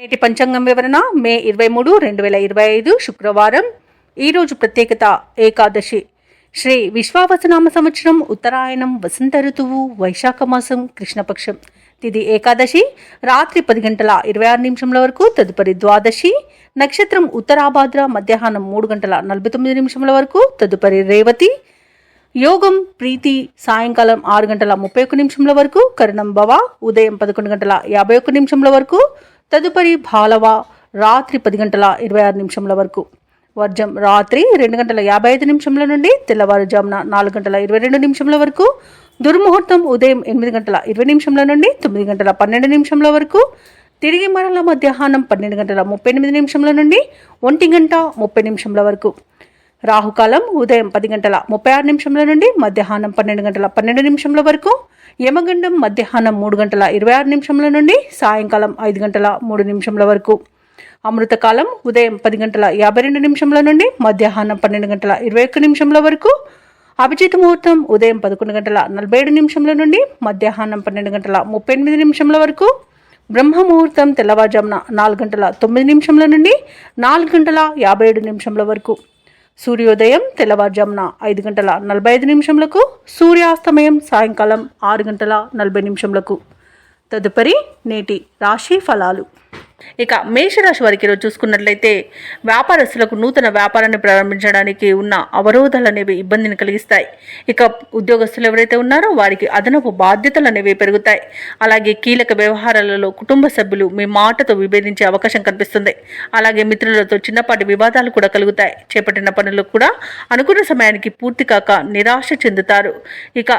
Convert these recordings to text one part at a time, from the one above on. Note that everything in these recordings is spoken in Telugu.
నేటి పంచాంగం వివరణ మే 23, 2025 శుక్రవారం. ఈరోజు ప్రత్యేకత ఏకాదశి. శ్రీ విశ్వావసనామ సంవత్సరం, ఉత్తరాయణం, వసంత ఋతువు, వైశాఖ మాసం, కృష్ణపక్షం. తిథి ఏకాదశి రాత్రి 10 గంటల 26 నిమిషముల వరకు. తదుపరి ద్వాదశి. నక్షత్రం ఉత్తరాభాద్ర మధ్యాహ్నం 3 గంటల 49 నిమిషముల వరకు. తదుపరి రేవతి. యోగం ప్రీతి సాయంకాలం 6 గంటల 31 నిమిషముల వరకు. కరణం భవ ఉదయం 11 గంటల 51 నిమిషముల వరకు. తదుపరి భాలవ రాత్రి 10 గంటల 26 నిమిషముల వరకు. వర్జం రాత్రి 2 గంటల 55 నిమిషముల నుండి తెల్లవారుజామున 4 గంటల 22 నిమిషముల వరకు. దుర్ముహూర్తం ఉదయం 8 గంటల 20 నిమిషముల నుండి 9 గంటల 12 నిమిషముల వరకు. తిరిగి మరల మధ్యాహ్నం 12 గంటల 38 నిమిషముల నుండి 1 గంట 30 నిమిషముల వరకు. రాహుకాలం ఉదయం 10 గంటల 36 నిమిషముల నుండి మధ్యాహ్నం 12 గంటల 12 నిమిషముల వరకు. యమగండం మధ్యాహ్నం 3 గంటల 26 నిమిషముల నుండి సాయంకాలం 5 గంటల 3 నిమిషముల వరకు. అమృతకాలం ఉదయం 10 గంటల 52 నిమిషముల నుండి మధ్యాహ్నం 12 గంటల 21 నిమిషముల వరకు. అభిజిత్ ముహూర్తం ఉదయం 11 గంటల 47 నిమిషముల నుండి మధ్యాహ్నం 12 గంటల 38 నిమిషముల వరకు. బ్రహ్మ ముహూర్తం తెల్లవారుజామున 4 గంటల 9 నిమిషముల నుండి 4 గంటల 57 నిమిషముల వరకు. సూర్యోదయం తెల్లవారుజామున 5 గంటల 45 నిమిషములకు. సూర్యాస్తమయం సాయంకాలం 6 గంటల 40 నిమిషములకు. తదుపరి నేటి రాశి ఫలాలు. ఇక మేషరాశి వారికి ఈరోజు చూసుకున్నట్లయితే వ్యాపారస్తులకు నూతన వ్యాపారాన్ని ప్రారంభించడానికి ఉన్న అవరోధాలు అనేవి ఇబ్బందిని కలిగిస్తాయి. ఇక ఉద్యోగస్తులు ఎవరైతే ఉన్నారో వారికి అదనపు బాధ్యతలు అనేవి పెరుగుతాయి. అలాగే కీలక వ్యవహారాలలో కుటుంబ సభ్యులు మీ మాటతో విభేదించే అవకాశం కనిపిస్తుంది. అలాగే మిత్రులతో చిన్నపాటి వివాదాలు కూడా కలుగుతాయి. చేపట్టిన పనులు కూడా అనుకున్న సమయానికి పూర్తి కాక నిరాశ చెందుతారు. ఇక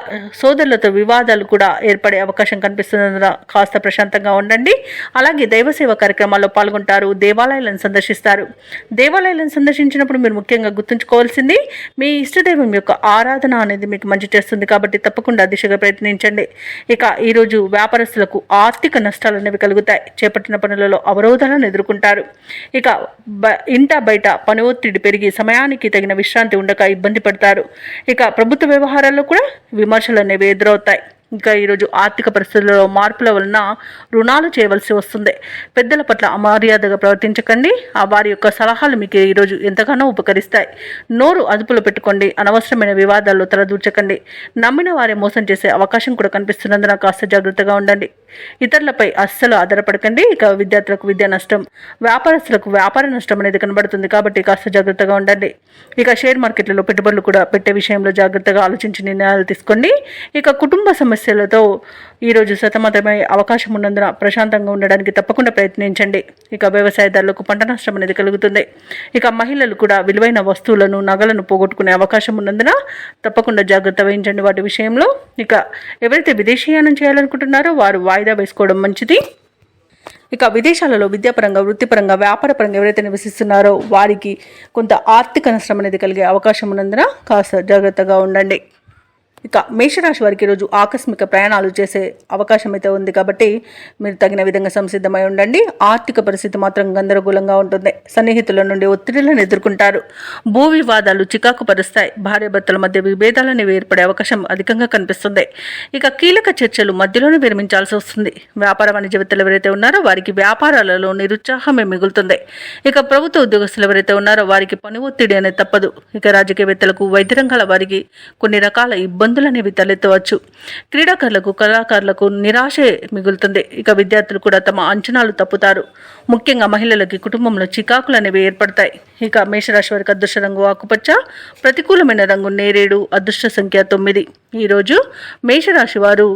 సోదరులతో వివాదాలు కూడా ఏర్పడే అవకాశం కనిపిస్తున్నందున కాస్త ప్రశాంతంగా ఉండండి. అలాగే దైవసేవ కార్యక్రమాల్లో పాల్గొంటారు. దేవాలయాలను సందర్శిస్తారు. దేవాలయాలను సందర్శించినప్పుడు మీరు ముఖ్యంగా గుర్తుంచుకోవాల్సింది మీ ఇష్టదైవం యొక్క ఆరాధన అనేది మీకు మంచి చేస్తుంది కాబట్టి తప్పకుండా దిశగా ప్రయత్నించండి. ఇక ఈరోజు వ్యాపారస్తులకు ఆర్థిక నష్టాలు అనేవి కలుగుతాయి. చేపట్టిన పనులలో అవరోధాలను ఎదుర్కొంటారు. ఇక ఇంట బయట పని ఒత్తిడి పెరిగి సమయానికి తగిన విశ్రాంతి ఉండక ఇబ్బంది పడతారు. ఇక ప్రభుత్వ వ్యవహారాల్లో కూడా విమర్శలు అనేవి ఎదురవుతాయి. ఇంకా ఈరోజు ఆర్థిక పరిస్థితుల్లో మార్పుల వలన రుణాలు చేయవలసి వస్తుంది. పెద్దల పట్ల అమర్యాదగా ప్రవర్తించకండి. వారి యొక్క సలహాలు మీకు ఈరోజు ఎంతగానో ఉపకరిస్తాయి. నోరు అదుపులో పెట్టుకోండి. అనవసరమైన వివాదాల్లో తలదూర్చకండి. నమ్మిన వారే మోసం చేసే అవకాశం కూడా కనిపిస్తున్నందున కాస్త జాగ్రత్తగా ఉండండి. ఇతరులపై అస్సలు ఆధారపడకండి. ఇక విద్యార్థులకు విద్యా నష్టం, వ్యాపారస్తులకు వ్యాపార నష్టం అనేది కనబడుతుంది కాబట్టి కాస్త జాగ్రత్తగా ఉండండి. ఇక షేర్ మార్కెట్లలో పెట్టుబడులు కూడా పెట్టే విషయంలో జాగ్రత్తగా ఆలోచించి నిర్ణయాలు తీసుకోండి. ఇక కుటుంబ సమస్యలతో ఈరోజు సతమతమయ్యే అవకాశం ఉన్నందున ప్రశాంతంగా ఉండడానికి తప్పకుండా ప్రయత్నించండి. ఇక వ్యవసాయదారులకు పంట నష్టం అనేది కలుగుతుంది. ఇక మహిళలు కూడా విలువైన వస్తువులను, నగలను పోగొట్టుకునే అవకాశం ఉన్నందున తప్పకుండా జాగ్రత్త వహించండి వాటి విషయంలో. ఇక ఎవరైతే విదేశీయానం చేయాలనుకుంటున్నారో వారు వాయిదా వేసుకోవడం మంచిది. ఇక విదేశాలలో విద్యాపరంగా, వృత్తిపరంగా, వ్యాపారపరంగా ఎవరైతే నివసిస్తున్నారో వారికి కొంత ఆర్థిక నష్టం అనేది కలిగే అవకాశం ఉన్నందున కాస్త జాగ్రత్తగా ఉండండి. ఇక మేషరాశి వారికి ఈరోజు ఆకస్మిక ప్రయాణాలు చేసే అవకాశం అయితే ఉంది కాబట్టి మీరు తగిన విధంగా సంసిద్ధమై ఉండండి. ఆర్థిక పరిస్థితి మాత్రం గందరగోళంగా ఉంటుంది. సన్నిహితుల నుండి ఒత్తిడిలను ఎదుర్కొంటారు. భూ వివాదాలు చికాకు పరుస్తాయి. భార్యాభర్తల మధ్య విభేదాలను ఏర్పడే అవకాశం అధికంగా కనిపిస్తుంది. ఇక కీలక చర్చలు మధ్యలోనే విరమించాల్సి వస్తుంది. వ్యాపార వాణిజ్యవేత్తలు ఎవరైతే ఉన్నారో వారికి వ్యాపారాలలో నిరుత్సాహమే మిగులుతుంది. ఇక ప్రభుత్వ ఉద్యోగస్తులు ఎవరైతే ఉన్నారో వారికి పని ఒత్తిడి అనేది తప్పదు. ఇక రాజకీయవేత్తలకు, వైద్య రంగాల వారికి కొన్ని రకాల ఇబ్బందులు అనేవి తలెత్తవచ్చు. క్రీడాకారులకు, కళాకారులకు నిరాశే మిగులుతుంది. ఇక విద్యార్థులు కూడా తమ అంచనాలు తప్పుతారు. ముఖ్యంగా మహిళలకి కుటుంబంలో చికాకులు అనేవి ఏర్పడతాయి. ఇక మేషరాశి వారికి అదృష్ట రంగు ఆకుపచ్చ, ప్రతికూలమైన రంగు నేరేడు, అదృష్ట సంఖ్య 9. ఈరోజు మేషరాశి వారు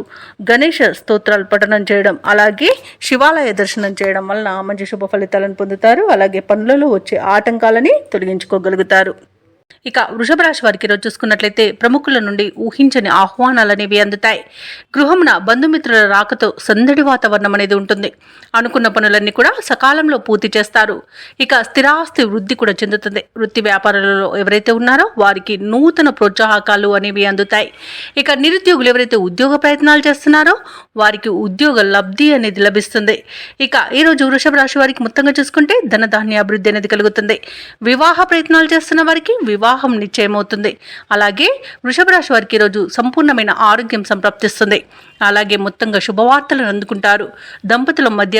గణేష స్తోత్రాలు పఠనం చేయడం, అలాగే శివాలయ దర్శనం చేయడం వలన మంచి శుభ ఫలితాలను పొందుతారు. అలాగే పనులలో వచ్చే ఆటంకాలని తొలగించుకోగలుగుతారు. ఇక వృషభ రాశి వారికి ఈరోజు చూసుకున్నట్లయితే ప్రముఖుల నుండి ఊహించని ఆహ్వానాలు అనేవి అందుతాయి. గృహమున బంధుమిత్రుల రాకతో సందడి వాతావరణం అనేది ఉంటుంది. అనుకున్న పనులన్నీ కూడా సకాలంలో పూర్తి చేస్తారు. ఇక స్థిరాస్తి వృద్ధి కూడా చెందుతుంది. వృత్తి వ్యాపారాలలో ఎవరైతే ఉన్నారో వారికి నూతన ప్రోత్సాహకాలు అనేవి అందుతాయి. ఇక నిరుద్యోగులు ఎవరైతే ఉద్యోగ ప్రయత్నాలు చేస్తున్నారో వారికి ఉద్యోగ లబ్ధి అనేది లభిస్తుంది. ఇక ఈరోజు వృషభ రాశి వారికి మొత్తంగా చూసుకుంటే ధనధాన్య అభివృద్ధి అనేది కలుగుతుంది. వివాహ ప్రయత్నాలు చేస్తున్న వారికి వివాహ వివాహం నిశ్చయమవుతుంది. అలాగే వృషభ రాశి వారికి ఈరోజు సంపూర్ణమైన ఆరోగ్యం సంప్రాప్తిస్తుంది. అలాగే మొత్తంగా శుభవార్తలను అందుకుంటారు. దంపతుల మధ్య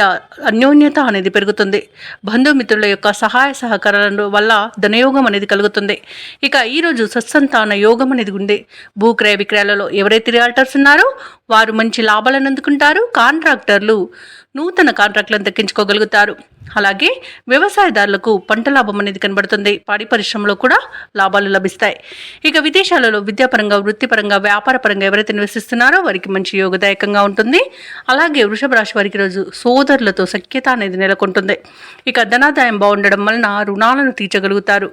అన్యోన్యత అనేది పెరుగుతుంది. బంధుమిత్రుల యొక్క సహాయ సహకారాల వల్ల ధనయోగం అనేది కలుగుతుంది. ఇక ఈరోజు సత్సంతాన యోగం అనేది ఉంది. భూక్రయ విక్రయాలలో ఎవరైతే రియల్టర్స్ ఉన్నారో వారు మంచి లాభాలను అందుకుంటారు. కాంట్రాక్టర్లు నూతన కాంట్రాక్టులను దక్కించుకోగలుగుతారు. అలాగే వ్యవసాయదారులకు పంట లాభం అనేది కనబడుతుంది. పాడి పరిశ్రమలో కూడా లాభాలు లభిస్తాయి. ఇక విదేశాలలో విద్యాపరంగా, వృత్తిపరంగా, వ్యాపారపరంగా ఎవరైతే నివసిస్తున్నారో వారికి మంచి యోగదాయకంగా ఉంటుంది. అలాగే వృషభ రాశి వారికి రోజు సోదరులతో సఖ్యత అనేది నెలకొంటుంది. ఇక ధనాదాయం బాగుండడం వలన రుణాలను తీర్చగలుగుతారు.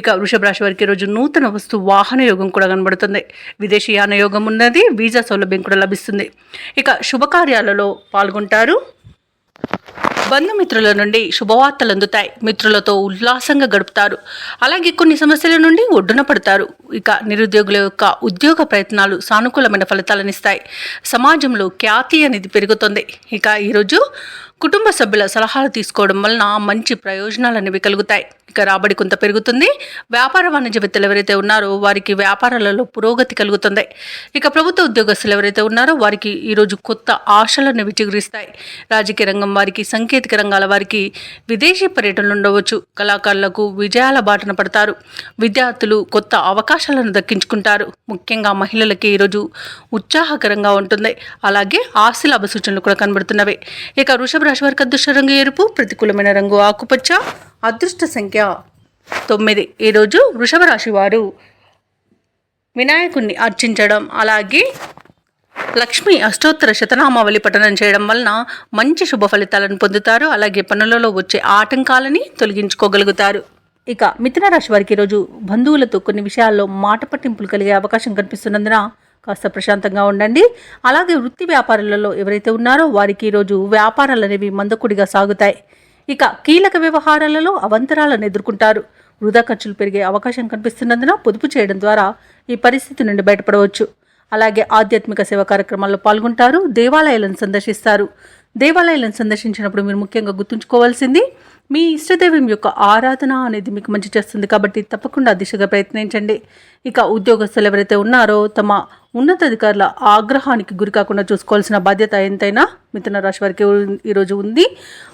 ఇక వృషభ రాశి వారికి రోజు నూతన వస్తు వాహన యోగం కూడా కనబడుతుంది. విదేశీయాన యోగం ఉన్నది. వీసా సౌలభ్యం కూడా లభిస్తుంది. ఇక శుభకార్యాలలో పాల్గొంటారు. బంధుమిత్రుల నుండి శుభవార్తలు అందుతాయి. మిత్రులతో ఉల్లాసంగా గడుపుతారు. అలాగే కొన్ని సమస్యల నుండి ఒడ్డున పడతారు. ఇక నిరుద్యోగుల యొక్క ఉద్యోగ ప్రయత్నాలు సానుకూలమైన ఫలితాలను ఇస్తాయి. సమాజంలో ఖ్యాతి అనేది పెరుగుతుంది. ఇక ఈరోజు కుటుంబ సభ్యుల సలహాలు తీసుకోవడం వలన మంచి ప్రయోజనాలు అనేవి కలుగుతాయి. ఇక రాబడి కొంత పెరుగుతుంది. వ్యాపార వాణిజ్యవేత్తలు ఎవరైతే ఉన్నారో వారికి వ్యాపారాలలో పురోగతి కలుగుతుంది. ఇక ప్రభుత్వ ఉద్యోగస్తులు ఎవరైతే ఉన్నారో వారికి ఈరోజు కొత్త ఆశలను విచిగురిస్తాయి. రాజకీయ రంగం వారికి, సాంకేతిక రంగాల వారికి విదేశీ పర్యటనలు ఉండవచ్చు. కళాకారులకు విజయాల బాటన పడతారు. విద్యార్థులు కొత్త అవకాశాలను దక్కించుకుంటారు. ముఖ్యంగా మహిళలకి ఈరోజు ఉత్సాహకరంగా ఉంటుంది. అలాగే ఆస్తి లాభ సూచనలు కూడా కనబడుతున్నవి. ఇక వృషభ రాశి వారికి అదృష్ట రంగు ఎరుపు, ప్రతికూలమైన రంగు ఆకుపచ్చ, అదృష్ట సంఖ్య 9. ఈరోజు వృషభ రాశి వారు వినాయకుడిని అర్చించడం, అలాగే లక్ష్మి అష్టోత్తర శతనామావళి పఠనం చేయడం వలన మంచి శుభ ఫలితాలను పొందుతారు. అలాగే పనులలో వచ్చే ఆటంకాలని తొలగించుకోగలుగుతారు. ఇక మిథున రాశి వారికి ఈరోజు బంధువులతో కొన్ని విషయాల్లో మాట పట్టింపులు కలిగే అవకాశం కనిపిస్తున్నందున కాస్త ప్రశాంతంగా ఉండండి. అలాగే వృత్తి వ్యాపారాలలో ఎవరైతే ఉన్నారో వారికి ఈరోజు వ్యాపారాలు అనేవి మందకొడిగా సాగుతాయి. ఇక కీలక వ్యవహారాలలో అవంతరాలను ఎదుర్కొంటారు. వృధా ఖర్చులు పెరిగే అవకాశం కనిపిస్తున్నందున పొదుపు చేయడం ద్వారా ఈ పరిస్థితి నుండి బయటపడవచ్చు. అలాగే ఆధ్యాత్మిక సేవా కార్యక్రమాల్లో పాల్గొంటారు. దేవాలయాలను సందర్శిస్తారు. దేవాలయాలను సందర్శించినప్పుడు మీరు ముఖ్యంగా గుర్తుంచుకోవాల్సింది మీ ఇష్టదైవం యొక్క ఆరాధన అనేది మీకు మంచి చేస్తుంది. కాబట్టి తప్పకుండా దిశగా ప్రయత్నించండి. ఇక ఉద్యోగస్తులు ఎవరైతే ఉన్నారో తమ ఉన్నతాధికారుల ఆగ్రహానికి గురి కాకుండా చూసుకోవాల్సిన బాధ్యత ఎంతైనా మిథున రాశి వారికి ఈరోజు ఉంది.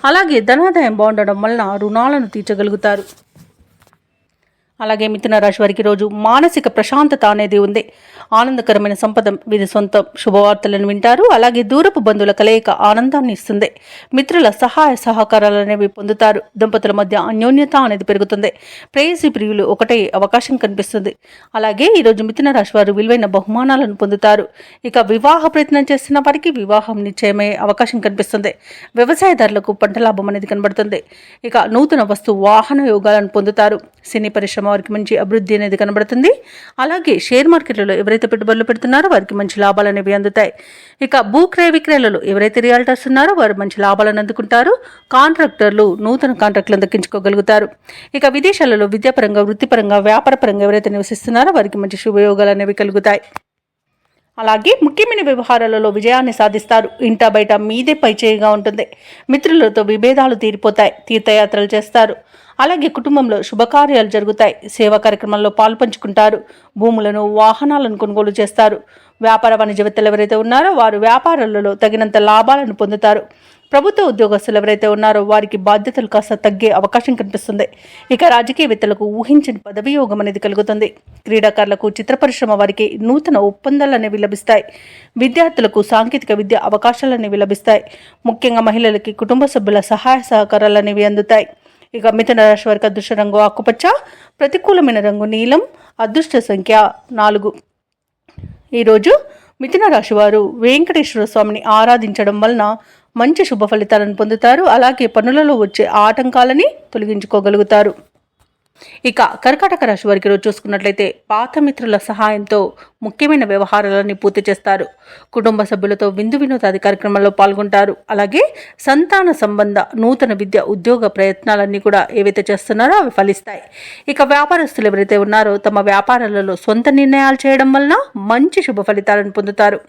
అలాగే ధనాదాయం బాగుండడం వలన రుణాలను తీర్చగలుగుతారు. అలాగే మిథున రాశి వారికి రోజు మానసిక ప్రశాంతత అనేది ఉంది. ఆనందకరమైన సంపద వీరి సొంతం. శుభవార్తలను వింటారు. అలాగే దూరపు బంధువుల కలయిక ఆనందాన్ని ఇస్తుంది. మిత్రుల సహాయ సహకారాలు అనేవి పొందుతారు. దంపతుల మధ్య అన్యోన్యత అనేది పెరుగుతుంది. ప్రేయసి ప్రియులు ఒకటే అవకాశం కనిపిస్తుంది. అలాగే ఈరోజు మిథున రాశి వారు విలువైన బహుమానాలను పొందుతారు. ఇక వివాహ ప్రయత్నం చేస్తున్న వారికి వివాహం నిశ్చయమయ్యే అవకాశం కనిపిస్తుంది. వ్యవసాయదారులకు పంట లాభం అనేది కనబడుతుంది. ఇక నూతన వస్తు వాహన యోగాలను పొందుతారు. సినీ పరిశ్రమ వారికి మంచి అభివృద్ధి అనేది కనబడుతుంది. అలాగే షేర్ మార్కెట్లలో ఎవరైతే పెట్టుబడులు పెడుతున్నారో వారికి మంచి లాభాలు అనేవి అందుతాయి. ఇక భూక్రయ విక్రయాలలో ఎవరైతే రియల్టర్స్ ఉన్నారో వారు మంచి లాభాలను అందుకుంటారు. కాంట్రాక్టర్లు నూతన కాంట్రాక్టులను దక్కించుకోగలుగుతారు. ఇక విదేశాలలో విద్యాపరంగా, వృత్తిపరంగా, వ్యాపారపరంగా ఎవరైతే నివసిస్తున్నారో వారికి మంచి శుభయోగాలు అనేవి కలుగుతాయి. అలాగే ముఖ్యమైన వ్యవహారాలలో విజయాన్ని సాధిస్తారు. ఇంటా బయట మీదే పైచేయిగా ఉంటుంది. మిత్రులతో విభేదాలు తీరిపోతాయి. తీర్థయాత్రలు చేస్తారు. అలాగే కుటుంబంలో శుభకార్యాలు జరుగుతాయి. సేవా కార్యక్రమాల్లో పాల్పంచుకుంటారు. భూములను, వాహనాలను కొనుగోలు చేస్తారు. వ్యాపార వాణిజ్యవేత్తలు ఎవరైతే ఉన్నారో వారు వ్యాపారాలలో తగినంత లాభాలను పొందుతారు. ప్రభుత్వ ఉద్యోగస్తులు ఎవరైతే ఉన్నారో వారికి బాధ్యతలు కాస్త తగ్గే అవకాశం కనిపిస్తుంది. ఇక రాజకీయవేత్తలకు ఊహించని పదవి యోగం అనేది కలుగుతుంది. క్రీడాకారులకు, చిత్ర పరిశ్రమ వారికి నూతన ఒప్పందాలు అనేవి లభిస్తాయి. విద్యార్థులకు సాంకేతిక విద్య అవకాశాలు అనేవి లభిస్తాయి. ముఖ్యంగా మహిళలకి కుటుంబ సభ్యుల సహాయ సహకారాలు అనేవి అందుతాయి. ఇక మిథున రాశి వారికి అదృష్ట రంగు ఆకుపచ్చ, ప్రతికూలమైన రంగు నీలం, అదృష్ట సంఖ్య 4. ఈరోజు మిథున రాశి వారు వెంకటేశ్వర స్వామిని ఆరాధించడం వలన మంచి శుభ ఫలితాలను పొందుతారు. అలాగే పనులలో వచ్చే ఆటంకాలని తొలగించుకోగలుగుతారు. ఇక కర్కాటక రాశి వారికి రోజు చూసుకున్నట్లయితే పాత మిత్రుల సహాయంతో ముఖ్యమైన వ్యవహారాలన్నీ పూర్తి చేస్తారు. కుటుంబ సభ్యులతో విందు వినోదాది కార్యక్రమాల్లో పాల్గొంటారు. అలాగే సంతాన సంబంధ నూతన విద్య, ఉద్యోగ ప్రయత్నాలన్నీ కూడా ఏవైతే చేస్తున్నారో అవి ఫలిస్తాయి. ఇక వ్యాపారస్తులు ఎవరైతే ఉన్నారో తమ వ్యాపారాలలో సొంత నిర్ణయాలు చేయడం వలన మంచి శుభ ఫలితాలను పొందుతారు.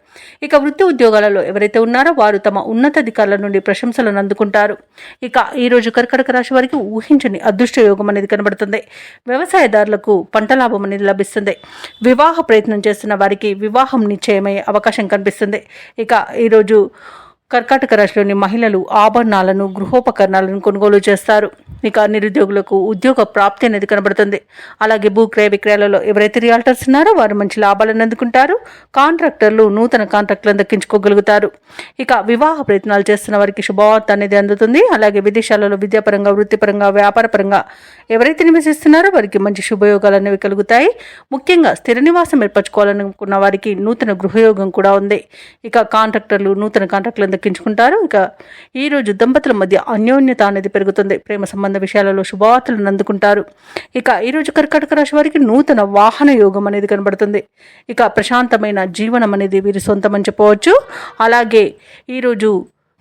ఇక వృత్తి ఉద్యోగాలలో ఎవరైతే ఉన్నారో వారు తమ ఉన్నతాధికారుల నుండి ప్రశంసలను అందుకుంటారు. ఇక ఈరోజు కర్కాటక రాశి వారికి ఊహించని అదృష్ట యోగం అనేది కనబడుతుంది. ఉంటుంది. వ్యవసాయదారులకు పంట లాభం అనేది లభిస్తుంది. వివాహ ప్రయత్నం చేస్తున్న వారికి వివాహం నిశ్చయమయ్యే అవకాశం కనిపిస్తుంది. ఇక ఈరోజు కర్కాటక రాశిలోని మహిళలు ఆభరణాలను, గృహోపకరణాలను కొనుగోలు చేస్తారు. ఇక నిరుద్యోగులకు ఉద్యోగ ప్రాప్తి అనేది కనబడుతుంది. అలాగే భూక్రయ విక్రయాలలో ఎవరైతే రియాల్టర్స్ ఉన్నారో వారు మంచి లాభాలను అందుకుంటారు. కాంట్రాక్టర్లు నూతన కాంట్రాక్టులను దక్కించుకోగలుగుతారు. ఇక వివాహ ప్రయత్నాలు చేస్తున్న వారికి శుభవార్త అనేది అందుతుంది. అలాగే విదేశాలలో విద్యాపరంగా, వృత్తిపరంగా, వ్యాపారపరంగా ఎవరైతే నివసిస్తున్నారో వారికి మంచి శుభయోగాలు అనేవి కలుగుతాయి. ముఖ్యంగా స్థిర నివాసం ఏర్పరచుకోవాలనుకున్న వారికి నూతన గృహయోగం కూడా ఉంది. ఇక కాంట్రాక్టర్లు నూతన కాంట్రాక్టులను దక్కించుకుంటారు. ఇక ఈరోజు దంపతుల మధ్య అన్యోన్యత అనేది పెరుగుతుంది. ప్రేమ సంబంధ విషయాలలో శుభవార్తలను అందుకుంటారు. ఇక ఈరోజు కర్కాటక రాశి వారికి నూతన వాహన యోగం అనేది కనబడుతుంది. ఇక ప్రశాంతమైన జీవనం అనేది వీరి సొంతమని చెప్పవచ్చు. అలాగే ఈరోజు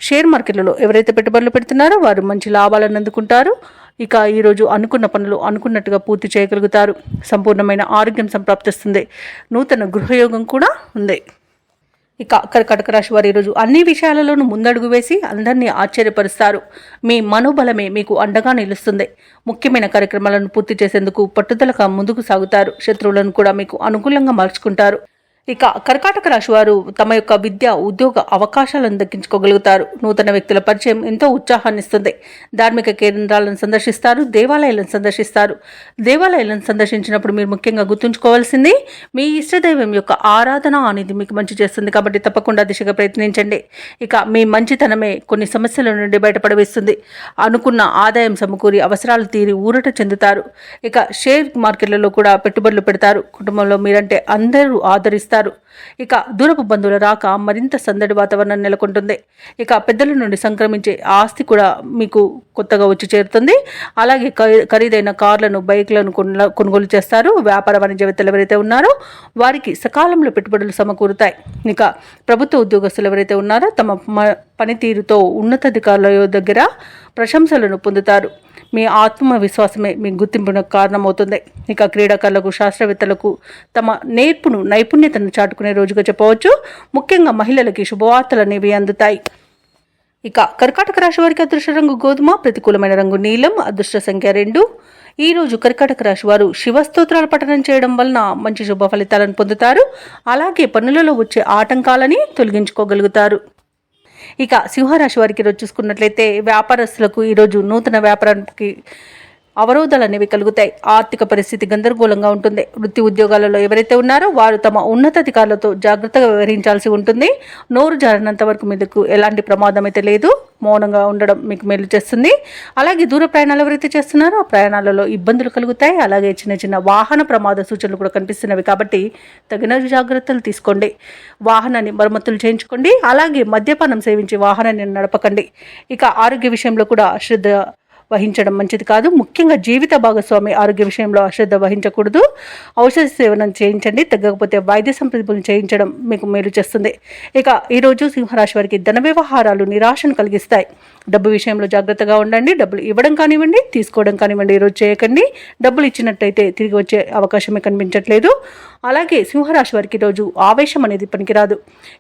షేర్ మార్కెట్లలో ఎవరైతే పెట్టుబడులు పెడుతున్నారో వారు మంచి లాభాలను అందుకుంటారు. ఇక ఈరోజు అనుకున్న పనులు అనుకున్నట్టుగా పూర్తి చేయగలుగుతారు. సంపూర్ణమైన ఆరోగ్యం సంప్రాప్తిస్తుంది. నూతన గృహయోగం కూడా ఉంది. ఇక కర్కాటక రాశి వారు ఈరోజు అన్ని విషయాలలోనూ ముందడుగు వేసి అందరినీ ఆశ్చర్యపరుస్తారు. మీ మనోబలమే మీకు అండగా నిలుస్తుంది. ముఖ్యమైన కార్యక్రమాలను పూర్తి చేసేందుకు పట్టుదలగా ముందుకు సాగుతారు. శత్రువులను కూడా మీకు అనుకూలంగా మార్చుకుంటారు. ఇక కర్కాటక రాశి వారు తమ యొక్క విద్య, ఉద్యోగ అవకాశాలను దక్కించుకోగలుగుతారు. నూతన వ్యక్తుల పరిచయం ఎంతో ఉత్సాహాన్ని ఇస్తుంది. ధార్మిక కేంద్రాలను సందర్శిస్తారు. దేవాలయాలను సందర్శిస్తారు. దేవాలయాలను సందర్శించినప్పుడు మీరు ముఖ్యంగా గుర్తుంచుకోవాల్సింది మీ ఇష్టదైవం యొక్క ఆరాధన అనేది మీకు మంచి చేస్తుంది. కాబట్టి తప్పకుండా దిశగా ప్రయత్నించండి. ఇక మీ మంచితనమే కొన్ని సమస్యల నుండి బయటపడవేస్తుంది. అనుకున్న ఆదాయం సమకూరి అవసరాలు తీరి ఊరట చెందుతారు. ఇక షేర్ మార్కెట్లలో కూడా పెట్టుబడులు పెడతారు. కుటుంబంలో మీరంటే అందరూ ఆదరిస్తారు. ఇక దూరపు బంధువుల రాక మరింత సందడి వాతావరణం నెలకొంటుంది. ఇక పెద్దల నుండి సంక్రమించే ఆస్తి కూడా మీకు కొత్తగా వచ్చి చేరుతుంది. అలాగే ఖరీదైన కార్లను, బైక్లను కొనుగోలు చేస్తారు. వ్యాపార వాణిజ్యవేత్తలు ఎవరైతే ఉన్నారో వారికి సకాలంలో పెట్టుబడులు సమకూరుతాయి. ఇక ప్రభుత్వ ఉద్యోగస్తులు ఎవరైతే ఉన్నారో తమ పనితీరుతో ఉన్నతాధికారుల దగ్గర ప్రశంసలను పొందుతారు. మీ ఆత్మవిశ్వాసమే మీ గుర్తింపునకు కారణమవుతుంది. ఇక క్రీడాకారులకు, శాస్త్రవేత్తలకు తమ నైపుణ్యతను చాటుకునే రోజుగా చెప్పవచ్చు. ముఖ్యంగా మహిళలకి శుభవార్తలు అనేవి అందుతాయి. ఇక కర్కాటక రాశి వారికి అదృష్ట రంగు గోధుమ, ప్రతికూలమైన రంగు నీలం, అదృష్ట సంఖ్య 2. ఈరోజు కర్కాటక రాశి వారు శివస్తోత్రాల పఠనం చేయడం వలన మంచి శుభ ఫలితాలను పొందుతారు. అలాగే పనులలో వచ్చే ఆటంకాలని తొలగించుకోగలుగుతారు. ఇక సింహరాశి వారికి ఈరోజు చూసుకున్నట్లయితే వ్యాపారస్తులకు ఈరోజు నూతన వ్యాపారానికి అవరోధాలు అనేవి కలుగుతాయి. ఆర్థిక పరిస్థితి గందరగోళంగా ఉంటుంది. వృత్తి ఉద్యోగాలలో ఎవరైతే ఉన్నారో వారు తమ ఉన్నతాధికారులతో జాగ్రత్తగా వ్యవహరించాల్సి ఉంటుంది. నోరు జారినంత వరకు మీకు ఎలాంటి ప్రమాదం అయితే లేదు. మౌనంగా ఉండడం మీకు మేలు చేస్తుంది. అలాగే దూర ప్రయాణాలు ఎవరైతే చేస్తున్నారో ఆ ప్రయాణాలలో ఇబ్బందులు కలుగుతాయి. అలాగే చిన్న చిన్న వాహన ప్రమాద సూచనలు కూడా కనిపిస్తున్నవి. కాబట్టి తగిన జాగ్రత్తలు తీసుకోండి. వాహనాన్ని మరమ్మతులు చేయించుకోండి. అలాగే మద్యపానం సేవించి వాహనాన్ని నడపకండి. ఇక ఆరోగ్య విషయంలో కూడా శ్రద్ధ వహించడం మంచిది కాదు. ముఖ్యంగా జీవిత భాగస్వామి ఆరోగ్య విషయంలో అశ్రద్ధ వహించకూడదు. ఔషధ సేవనం చేయించండి. తగ్గకపోతే వైద్య సంప్రదింపులు చేయించడం మీకు మేలు చేస్తుంది. ఇక ఈరోజు సింహరాశి వారికి ధన వ్యవహారాలు నిరాశను కలిగిస్తాయి. డబ్బు విషయంలో జాగ్రత్తగా ఉండండి. డబ్బులు ఇవ్వడం కానివ్వండి, తీసుకోవడం కానివ్వండి ఈరోజు చేయకండి. డబ్బులు ఇచ్చినట్టయితే తిరిగి వచ్చే అవకాశమే కనిపించట్లేదు. అలాగే సింహరాశి వారికి ఈరోజు ఆవేశం అనేది పనికిరాదు.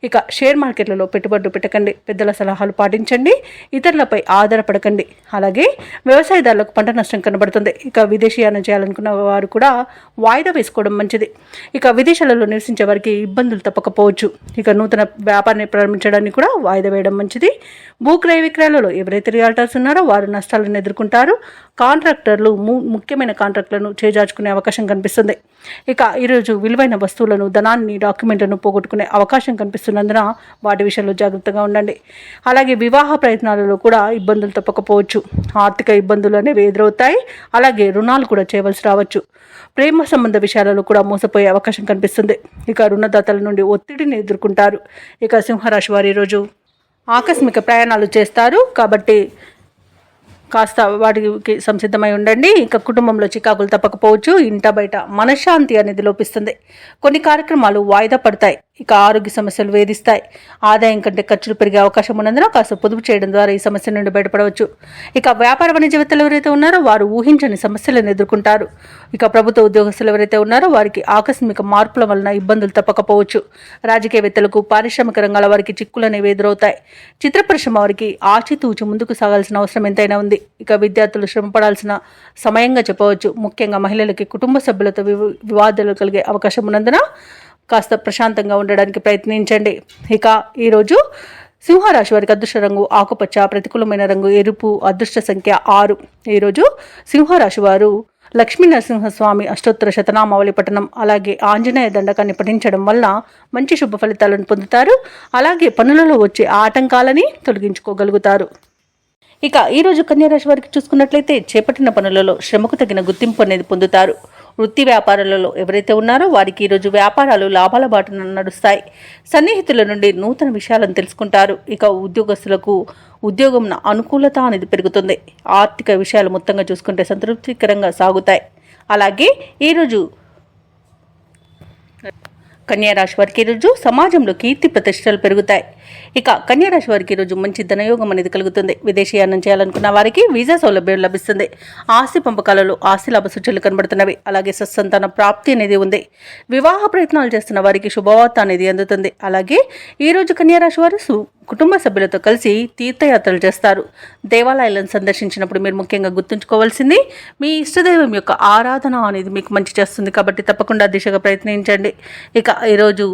ఇక షేర్ మార్కెట్లలో పెట్టుబడులు పెట్టకండి. పెద్దల సలహాలు పాటించండి. ఇతరులపై ఆధారపడకండి. అలాగే వ్యవసాయదారులకు పంట నష్టం కనబడుతుంది. ఇక విదేశీయానం చేయాలనుకున్న వారు కూడా వాయిదా వేసుకోవడం మంచిది. ఇక విదేశాలలో నివసించే వారికి ఇబ్బందులు తప్పకపోవచ్చు. ఇక నూతన వ్యాపారాన్ని ప్రారంభించడానికి కూడా వాయిదా వేయడం మంచిది. భూక్రయ విక్రయాలలో ఎవరైతే రియాల్టర్స్ ఉన్నారో వారు నష్టాలను ఎదుర్కొంటారు. కాంట్రాక్టర్లు ముఖ్యమైన కాంట్రాక్టులను చేజార్చుకునే అవకాశం కనిపిస్తుంది. ఇక ఈరోజు విలువైన వస్తువులను, ధనాన్ని, డాక్యుమెంట్లను పోగొట్టుకునే అవకాశం కనిపిస్తున్నందున వాటి విషయంలో జాగ్రత్తగా ఉండండి. అలాగే వివాహ ప్రయత్నాలలో కూడా ఇబ్బందులు తప్పకపోవచ్చు. ఆర్థిక ఇబ్బందులు అనేవి ఎదురవుతాయి. అలాగే రుణాలు కూడా చేయవలసి రావచ్చు. ప్రేమ సంబంధ విషయాలలో కూడా మోసపోయే అవకాశం కనిపిస్తుంది. ఇక రుణదాతల నుండి ఒత్తిడిని ఎదుర్కొంటారు. ఇక సింహరాశి వారు ఈరోజు ఆకస్మిక ప్రయాణాలు చేస్తారు. కాబట్టి కాస్త వాటికి సంసిద్ధమై ఉండండి. ఇంకా కుటుంబంలో చికాకులు తప్పకపోవచ్చు. ఇంట బయట మనశ్శాంతి అనేది లోపిస్తుంది. కొన్ని కార్యక్రమాలు వాయిదా పడతాయి. ఇక ఆరోగ్య సమస్యలు వేధిస్తాయి. ఆదాయం కంటే ఖర్చులు పెరిగే అవకాశం ఉన్నందున కాస్త పొదుపు చేయడం ద్వారా ఈ సమస్య నుండి బయటపడవచ్చు. ఇక వ్యాపార వాణిజ్యవేత్తలు ఎవరైతే ఉన్నారో వారు ఊహించని సమస్యలను ఎదుర్కొంటారు. ఇక ప్రభుత్వ ఉద్యోగస్తులు ఎవరైతే ఉన్నారో వారికి ఆకస్మిక మార్పుల వలన ఇబ్బందులు తప్పకపోవచ్చు. రాజకీయవేత్తలకు, పారిశ్రామిక రంగాల వారికి చిక్కులు అనేవి ఎదురవుతాయి. చిత్ర పరిశ్రమ వారికి ఆచితూచి ముందుకు సాగాల్సిన అవసరం ఎంతైనా ఉంది. ఇక విద్యార్థులు శ్రమ పడాల్సిన సమయంగా చెప్పవచ్చు. ముఖ్యంగా మహిళలకి కుటుంబ సభ్యులతో వివాదాలు కలిగే అవకాశం ఉన్నందున కాస్త ప్రశాంతంగా ఉండడానికి ప్రయత్నించండి. ఇక ఈరోజు సింహరాశి వారికి అదృష్ట రంగు ఆకుపచ్చ, ప్రతికూలమైన రంగు ఎరుపు, అదృష్ట సంఖ్య 6. ఈరోజు సింహరాశి వారు లక్ష్మీ నరసింహస్వామి అష్టోత్తర శతనామావళి పఠనం, అలాగే ఆంజనేయ దండకాన్ని పఠించడం వల్ల మంచి శుభ ఫలితాలను పొందుతారు. అలాగే పనులలో వచ్చే ఆటంకాలని తొలగించుకోగలుగుతారు. ఇక ఈరోజు కన్యారాశి వారికి చూసుకున్నట్లయితే చేపట్టిన పనులలో శ్రమకు తగిన గుర్తింపు అనేది పొందుతారు. వృత్తి వ్యాపారాలలో ఎవరైతే ఉన్నారో వారికి ఈరోజు వ్యాపారాలు లాభాల బాటన నడుస్తాయి. సన్నిహితుల నుండి నూతన విషయాలను తెలుసుకుంటారు. ఇక ఉద్యోగస్తులకు ఉద్యోగం అనుకూలత అనేది పెరుగుతుంది. ఆర్థిక విషయాలు మొత్తంగా చూసుకుంటే సంతృప్తికరంగా సాగుతాయి. అలాగే ఈరోజు కన్యారాశి వారికి ఈరోజు సమాజంలో కీర్తి ప్రతిష్టలు పెరుగుతాయి. ఇక కన్యారాశి వారికి ఈరోజు మంచి ధనయోగం అనేది కలుగుతుంది. విదేశీయానం చేయాలనుకున్న వారికి వీసా సౌలభ్యం లభిస్తుంది. ఆస్తి పంపకాలలో ఆస్తి లాభ సూచనలు కనబడుతున్నవి. అలాగే సత్సంతాన ప్రాప్తి అనేది ఉంది. వివాహ ప్రయత్నాలు చేస్తున్న వారికి శుభవార్త అనేది అందుతుంది. అలాగే ఈరోజు కన్యారాశి వారు కుటుంబ సభ్యులతో కలిసి తీర్థయాత్రలు చేస్తారు. దేవాలయాలను సందర్శించినప్పుడు మీరు ముఖ్యంగా గుర్తుంచుకోవాల్సింది మీ ఇష్టదైవం యొక్క ఆరాధన అనేది మీకు మంచి చేస్తుంది. కాబట్టి తప్పకుండా దిశగా ప్రయత్నించండి. ఇక ఈరోజు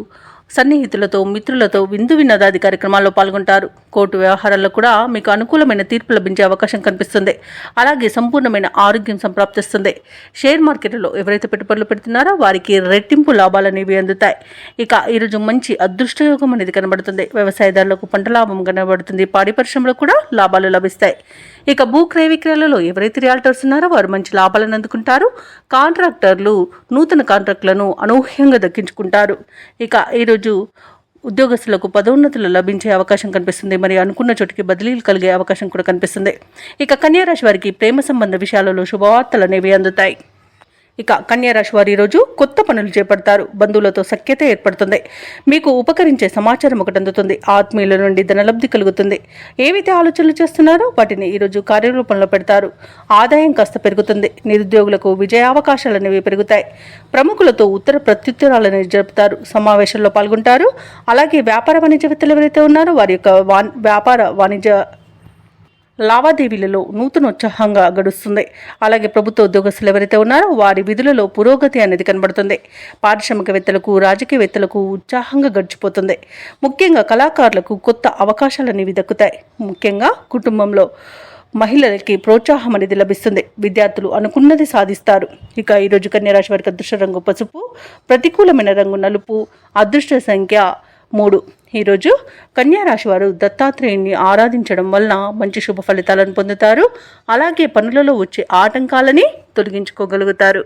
సన్నిహితులతో, మిత్రులతో విందు వినోదాది కార్యక్రమాల్లో పాల్గొంటారు. కోర్టు వ్యవహారాల్లో కూడా మీకు అనుకూలమైన తీర్పు లభించే అవకాశం కనిపిస్తుంది. అలాగే సంపూర్ణమైన ఆరోగ్యం సంప్రాప్తిస్తుంది. షేర్ మార్కెట్లో ఎవరైతే పెట్టుబడులు పెడుతున్నారో వారికి రెట్టింపు లాభాలు అనేవి అందుతాయి. ఇక ఈరోజు మంచి అదృష్టయోగం అనేది కనబడుతుంది. వ్యవసాయదారులకు పంట లాభం కనబడుతుంది. పాడి పరిశ్రమలో కూడా లాభాలు లభిస్తాయి. ఇక భూ క్రయ విక్రయాలలో ఎవరైతే రియాల్టర్స్ ఉన్నారో వారు మంచి లాభాలను అందుకుంటారు. కాంట్రాక్టర్లు నూతన కాంట్రాక్టులను అనూహ్యంగా దక్కించుకుంటారు. ఇక ఈరోజు ఉద్యోగస్తులకు పదోన్నతులు లభించే అవకాశం కనిపిస్తుంది. మరి అనుకున్న చోటికి బదిలీలు కలిగే అవకాశం కూడా కనిపిస్తుంది. ఇక కన్యారాశి వారికి ప్రేమ సంబంధ విషయాలలో శుభవార్తలు అనేవి అందుతాయి. ఇక కన్యారాశి వారు ఈరోజు కొత్త పనులు చేపడతారు. బంధువులతో సఖ్యత ఏర్పడుతుంది. మీకు ఉపకరించే సమాచారం ఒకటి అందుతుంది. ఆత్మీయుల నుండి ధనలబ్ధి కలుగుతుంది. ఏవైతే ఆలోచనలు చేస్తున్నారో వాటిని ఈరోజు కార్యరూపంలో పెడతారు. ఆదాయం కాస్త పెరుగుతుంది. నిరుద్యోగులకు విజయావకాశాలు అనేవి పెరుగుతాయి. ప్రముఖులతో ఉత్తర ప్రత్యుత్తరాలను జరుపుతారు. సమావేశాల్లో పాల్గొంటారు. అలాగే వ్యాపార వాణిజ్యవేత్తలు ఎవరైతే ఉన్నారో వారి యొక్క వ్యాపార వాణిజ్య లావాదేవీలలో నూతనోత్సాహంగా గడుస్తుంది. అలాగే ప్రభుత్వ ఉద్యోగస్తులు ఎవరైతే ఉన్నారో వారి విధులలో పురోగతి అనేది కనబడుతుంది. పారిశ్రామికవేత్తలకు, రాజకీయవేత్తలకు ఉత్సాహంగా గడిచిపోతుంది. ముఖ్యంగా కళాకారులకు కొత్త అవకాశాలు అనేవి దక్కుతాయి. ముఖ్యంగా కుటుంబంలో మహిళలకి ప్రోత్సాహం అనేది లభిస్తుంది. విద్యార్థులు అనుకున్నది సాధిస్తారు. ఇక ఈరోజు కన్యారాశి వారికి అదృష్ట రంగు పసుపు, ప్రతికూలమైన రంగు నలుపు, అదృష్ట సంఖ్య 3. ఈరోజు కన్యారాశి వారు దత్తాత్రేయుని ఆరాధించడం వలన మంచి శుభ ఫలితాలను పొందుతారు. అలాగే పనులలో వచ్చే ఆటంకాలని తొలగించుకోగలుగుతారు.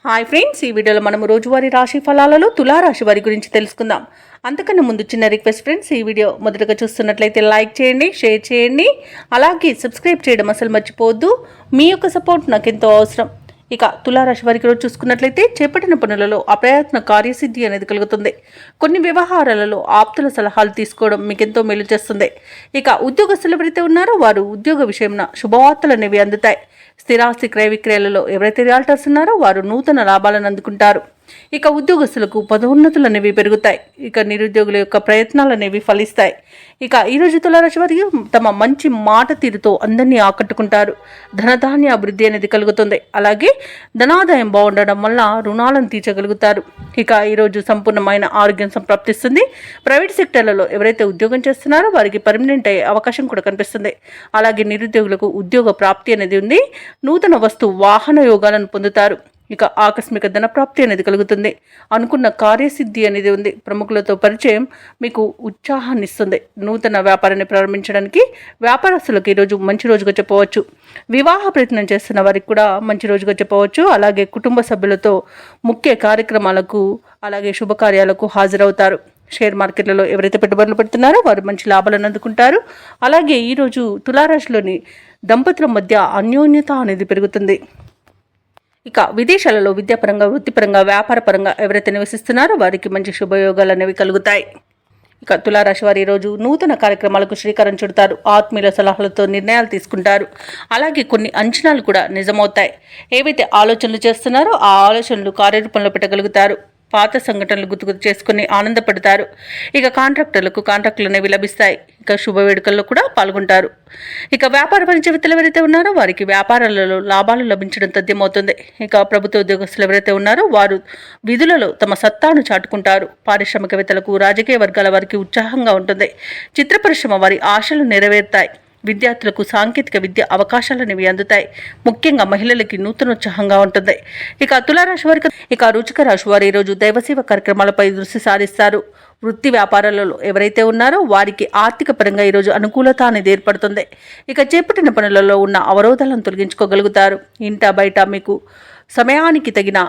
హాయ్ ఫ్రెండ్స్, ఈ వీడియోలో మనము రోజువారీ రాశి ఫలాలలో తులారాశి వారి గురించి తెలుసుకుందాం. అంతకన్నా ముందు చిన్న రిక్వెస్ట్ ఫ్రెండ్స్, ఈ వీడియో మొదటగా చూస్తున్నట్లయితే లైక్ చేయండి, షేర్ చేయండి, అలాగే సబ్స్క్రైబ్ చేయడం అసలు మర్చిపోవద్దు. మీ యొక్క సపోర్ట్ నాకు ఎంతో అవసరం. ఇక తులారాశి వారికి రోజు చూసుకున్నట్లయితే చేపట్టిన పనులలో అప్రయత్న కార్యసిద్ధి అనేది కలుగుతుంది. కొన్ని వ్యవహారాలలో ఆప్తుల సలహాలు తీసుకోవడం మీకు ఎంతో మేలు చేస్తుంది. ఇక ఉద్యోగస్తులు ఎవరైతే ఉన్నారో వారు ఉద్యోగ విషయంలో శుభవార్తలు అనేవి అందుతాయి. స్థిరాస్తి క్రయ విక్రయాలలో ఎవరైతే రియాల్టర్స్ ఉన్నారో వారు నూతన లాభాలను అందుకుంటారు. ఇక ఉద్యోగస్తులకు పదోన్నతులు అనేవి పెరుగుతాయి. ఇక నిరుద్యోగుల యొక్క ప్రయత్నాలు అనేవి ఫలిస్తాయి. ఇక ఈరోజు తులారాశి వారు తమ మంచి మాట తీరుతో అందరినీ ఆకట్టుకుంటారు. ధనధాన్య అభివృద్ధి అనేది కలుగుతుంది. అలాగే ధనాదాయం బాగుండడం వల్ల రుణాలను తీర్చగలుగుతారు. ఇక ఈరోజు సంపూర్ణమైన ఆరోగ్యం సంప్రాప్తిస్తుంది. ప్రైవేట్ సెక్టర్లలో ఎవరైతే ఉద్యోగం చేస్తున్నారో వారికి పర్మనెంట్ అయ్యే అవకాశం కూడా కనిపిస్తుంది. అలాగే నిరుద్యోగులకు ఉద్యోగ ప్రాప్తి అనేది ఉంది. నూతన వస్తు వాహన యోగాలను పొందుతారు. ఇక ఆకస్మిక ధనప్రాప్తి అనేది కలుగుతుంది. అనుకున్న కార్యసిద్ధి అనేది ఉంది. ప్రముఖులతో పరిచయం మీకు ఉత్సాహాన్ని ఇస్తుంది. నూతన వ్యాపారాన్ని ప్రారంభించడానికి వ్యాపారస్తులకు ఈరోజు మంచి రోజుగా చెప్పవచ్చు. వివాహ ప్రయత్నం చేస్తున్న వారికి కూడా మంచి రోజుగా చెప్పవచ్చు. అలాగే కుటుంబ సభ్యులతో ముఖ్య కార్యక్రమాలకు, అలాగే శుభకార్యాలకు హాజరవుతారు. షేర్ మార్కెట్లలో ఎవరైతే పెట్టుబడులు పెడుతున్నారో వారు మంచి లాభాలను అందుకుంటారు. అలాగే ఈరోజు తులారాశిలోని దంపతుల మధ్య అన్యోన్యత అనేది పెరుగుతుంది. ఇక విదేశాలలో విద్యాపరంగా, వృత్తిపరంగా, వ్యాపారపరంగా ఎవరైతే నివసిస్తున్నారో వారికి మంచి శుభయోగాలు అనేవి కలుగుతాయి. ఇక తులారాశి వారు ఈరోజు నూతన కార్యక్రమాలకు శ్రీకారం చుడతారు. ఆత్మీయుల సలహాలతో నిర్ణయాలు తీసుకుంటారు. అలాగే కొన్ని అంచనాలు కూడా నిజమవుతాయి. ఏవైతే ఆలోచనలు చేస్తున్నారో ఆ ఆలోచనలు కార్యరూపంలో పెట్టగలుగుతారు. పాత సంఘటనలు గుర్తు చేసుకుని ఆనందపడతారు. ఇక కాంట్రాక్టులు అనేవి లభిస్తాయి. ఇక శుభ వేడుకల్లో కూడా పాల్గొంటారు. ఇక వ్యాపార వాణిజ్యవేత్తలు ఎవరైతే ఉన్నారో వారికి వ్యాపారాలలో లాభాలు లభించడం తథ్యమవుతుంది. ఇక ప్రభుత్వ ఉద్యోగస్తులు ఎవరైతే ఉన్నారో వారు విధులలో తమ సత్తాను చాటుకుంటారు. పారిశ్రామికవేత్తలకు, రాజకీయ వర్గాల వారికి ఉత్సాహంగా ఉంటుంది. చిత్ర పరిశ్రమ వారి ఆశలు నెరవేరుతాయి. విద్యార్థులకు సాంకేతిక విద్య అవకాశాలనేవి అందుతాయి. ముఖ్యంగా మహిళలకి నూతనోత్సాహంగా ఉంటుంది. ఇక తులారాశి వారికి వృశ్చిక రాశి వారు ఈరోజు దైవసేవ కార్యక్రమాలపై దృష్టి సారిస్తారు. వృత్తి వ్యాపారాలలో ఎవరైతే ఉన్నారో వారికి ఆర్థిక పరంగా ఈరోజు అనుకూలత అనేది ఏర్పడుతుంది. ఇక చేపట్టిన పనులలో ఉన్న అవరోధాలను తొలగించుకోగలుగుతారు. ఇంట బయట మీకు సమయానికి తగిన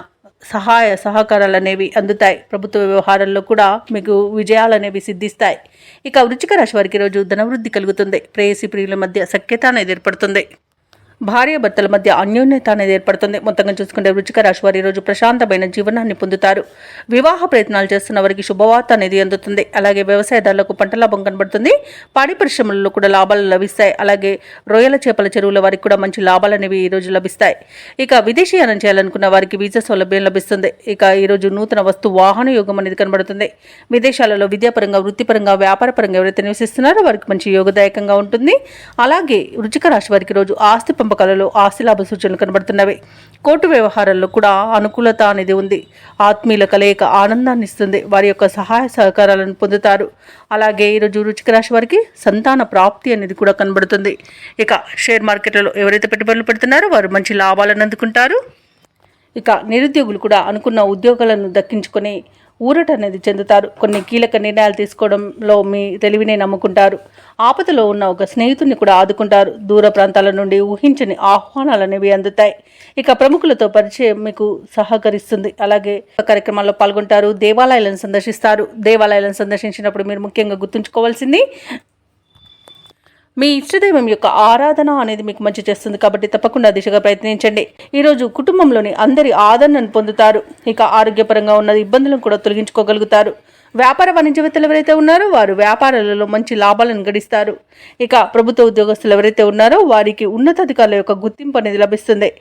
సహాయ సహకారాలు అనేవి అందుతాయి. ప్రభుత్వ వ్యవహారాల్లో కూడా మీకు విజయాలు అనేవి సిద్ధిస్తాయి. ఇక వృశ్చిక రాశి వారికి రోజు ధనవృద్ధి కలుగుతుంది. ప్రేయసి ప్రియుల మధ్య సఖ్యత అనేది ఏర్పడుతుంది. భార్యాభర్తల మధ్య అన్యోన్యత అనేది ఏర్పడుతుంది. మొత్తంగా చూసుకుంటే వృశ్చిక రాశి వారు ఈరోజు ప్రశాంతమైన జీవనాన్ని పొందుతారు. వివాహ ప్రయత్నాలు చేస్తున్న వారికి శుభవార్త అనేది అందుతుంది. అలాగే వ్యవసాయదారులకు పంట లాభం కనబడుతుంది. పాడి పరిశ్రమలలో కూడా లాభాలు లభిస్తాయి. అలాగే రొయ్యల చేపల చెరువుల వారికి కూడా మంచి లాభాలు అనేవి ఈరోజు లభిస్తాయి. ఇక విదేశీయానం చేయాలనుకున్న వారికి వీసా సౌలభ్యం లభిస్తుంది. ఇక ఈరోజు నూతన వస్తు వాహన యోగం అనేది కనబడుతుంది. విదేశాలలో విద్యాపరంగా, వృత్తిపరంగా, వ్యాపారపరంగా ఎవరైతే నివసిస్తున్నారో వారికి మంచి యోగదాయకంగా ఉంటుంది. అలాగే వృశ్చిక రాశి వారికి రోజు ఆస్తి పంపకాలలో ఆస్తి లాభ సూచనలు కనబడుతున్నవి. కోర్టు వ్యవహారాల్లో కూడా అనుకూలత అనేది ఉంది. ఆత్మీయుల కలయిక ఆనందాన్ని ఇస్తుంది. వారి యొక్క సహాయ సహకారాలను పొందుతారు. అలాగే ఈరోజు వృశ్చిక రాశి వారికి సంతాన ప్రాప్తి అనేది కూడా కనబడుతుంది. ఇక షేర్ మార్కెట్లలో ఎవరైతే పెట్టుబడులు పెడుతున్నారో వారు మంచి లాభాలను అందుకుంటారు. ఇక నిరుద్యోగులు కూడా అనుకున్న ఉద్యోగాలను దక్కించుకొని ఊరట అనేది చెందుతారు. కొన్ని కీలక నిర్ణయాలు తీసుకోవడంలో మీ తెలివినే నమ్ముకుంటారు. ఆపదలో ఉన్న ఒక స్నేహితుడిని కూడా ఆదుకుంటారు. దూర ప్రాంతాల నుండి ఊహించని ఆహ్వానాలు అనేవి అందుతాయి. ఇక ప్రముఖులతో పరిచయం మీకు సహకరిస్తుంది. అలాగే కార్యక్రమాల్లో పాల్గొంటారు. దేవాలయాలను సందర్శిస్తారు. దేవాలయాలను సందర్శించినప్పుడు మీరు ముఖ్యంగా గుర్తుంచుకోవాల్సింది మీ ఇష్టదైవం యొక్క ఆరాధన అనేది మీకు మంచి చేస్తుంది. కాబట్టి తప్పకుండా దిశగా ప్రయత్నించండి. ఈరోజు కుటుంబంలోని అందరి ఆదరణను పొందుతారు. ఇక ఆరోగ్యపరంగా ఉన్న ఇబ్బందులను కూడా తొలగించుకోగలుగుతారు. వ్యాపార వాణిజ్యవేత్తలు ఎవరైతే ఉన్నారో వారు వ్యాపారాలలో మంచి లాభాలను గడిస్తారు. ఇక ప్రభుత్వ ఉద్యోగస్తులు ఎవరైతే ఉన్నారో వారికి ఉన్నతాధికారుల యొక్క గుర్తింపు అనేది లభిస్తుంది.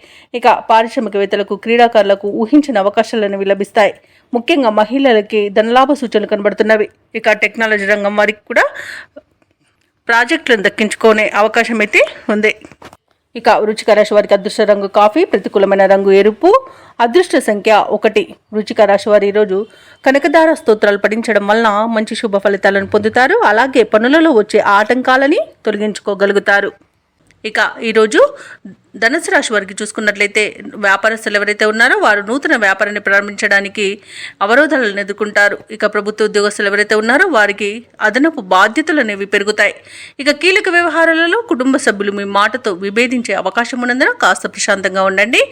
ఇక పారిశ్రామికవేత్తలకు, క్రీడాకారులకు ఊహించిన అవకాశాలు అనేవి లభిస్తాయి. ముఖ్యంగా మహిళలకి ధనలాభ సూచనలు కనబడుతున్నవి. ఇక టెక్నాలజీ రంగం వారికి కూడా ప్రాజెక్టులను దక్కించుకునే అవకాశం అయితే ఉంది. ఇక వృశ్చిక రాశి వారికి అదృష్ట రంగు కాఫీ, ప్రతికూలమైన రంగు ఎరుపు, అదృష్ట సంఖ్య 1. వృశ్చిక రాశి వారు ఈరోజు కనకదార స్తోత్రాలు పఠించడం వలన మంచి శుభ ఫలితాలను పొందుతారు. అలాగే పనులలో వచ్చే ఆటంకాలని తొలగించుకోగలుగుతారు. ఇక ఈరోజు ధనుసు రాశి వారికి చూసుకున్నట్లయితే వ్యాపారస్తులు ఎవరైతే ఉన్నారో వారు నూతన వ్యాపారాన్ని ప్రారంభించడానికి అవరోధాలను ఎదుర్కొంటారు. ఇక ప్రభుత్వ ఉద్యోగస్తులు ఎవరైతే ఉన్నారో వారికి అదనపు బాధ్యతలు అనేవి పెరుగుతాయి. ఇక కీలక వ్యవహారాలలో కుటుంబ సభ్యులు మీ మాటతో విభేదించే అవకాశం ఉన్నందున కాస్త ప్రశాంతంగా ఉండండి.